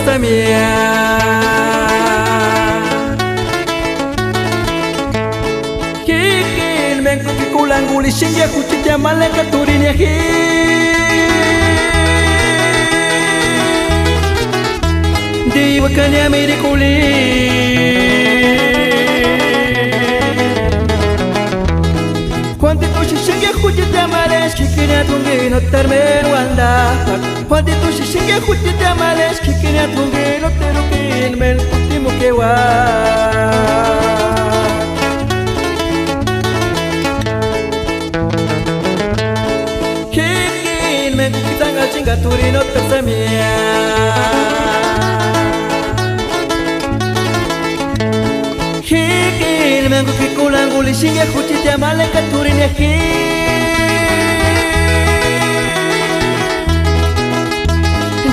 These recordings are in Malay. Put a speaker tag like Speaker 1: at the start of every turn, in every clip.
Speaker 1: tersamia. Kikin mengko kikulang guli singya kucitya malaka turinya hi. Di wakanya miri kuli. Quanti tu shinge kujita males kikina tungi no termen wanda. Quanti tu shinge kujita males kikina tungi no terukin men ultimo kewa. Kikin men kitanga chinga turi no tersamia. Kikin mengu kikulang guli singya kucitya malaka turinya hi.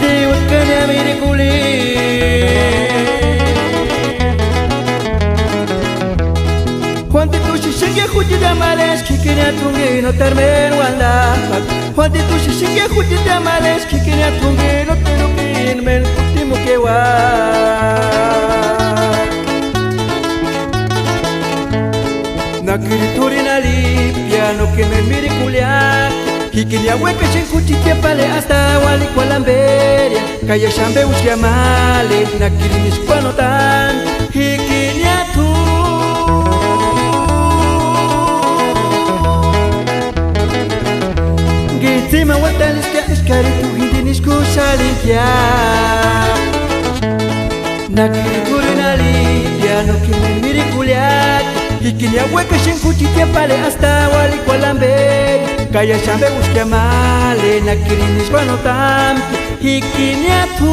Speaker 1: Diwakanya miri kuli. Quanti tu singya kucitya males kikina tungi no termen wanda. Quanti tu singya kucitya males kikina tungi no terukin men ultimo kewa. Nakiri nali piano que me mire culiar. Hikinya weka shenkuchitia pale hasta wali kwa lamberia. Kaya shambe usia male nakiri niskwano tan. Hikinya tu Gitima watalis kia iskari tu hindi nisku salinkia. Nakiri nali piano que me mire culiar. Hikinya weka shenkuchitia pale hasta wali kwa lambe. Kaya shambe uskia male nakiri niskwano tam. Hikinya tu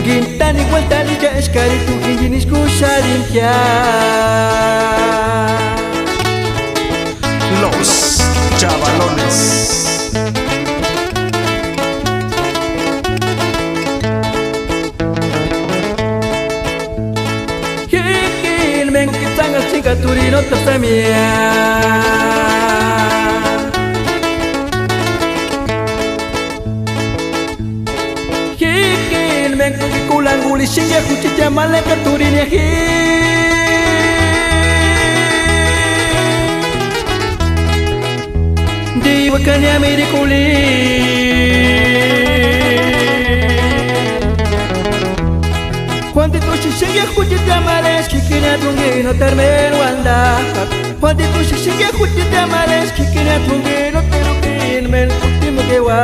Speaker 1: Gintani guantani ja eskari tu hindi nisku sharinkia.
Speaker 2: Los Chavalones.
Speaker 1: Mengu kitanga chinga turi no tersamia. Kikin mengu kikulang guli singya kucitya malaka turinya hi. Di wakanya miri kuli. Quanti tu shinge kujita males kikina tungi no termen wanda. Quanti tu shinge kujita males kikina tungi no terukin men ultimo kewa.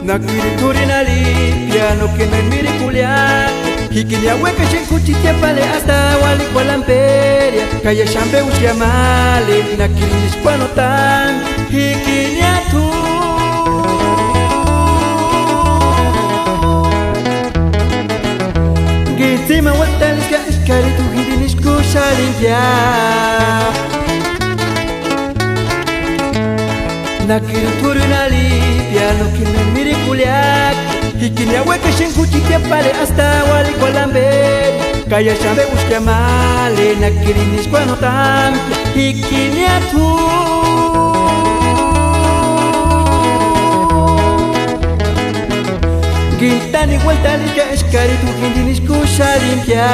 Speaker 1: Nakiri turi nali piano que me miri kuliar. Hikinya weka shenkuchitia pale hasta wali kwa lamperia. Kaya shambe usia male nakiri niskwano tan. Hikinya tu Gitima watalis kia iskari tu hindi nisku salinkia. Nakiri turi nali piano que me miri kuliar. Hikinya weka shenkuchitia pale hasta wali kwa lambe. Kaya shambe uskia male nakiri niskwano tam. Hikinya tu Gintani guantani ja eskari tu hindi nisku salinkia.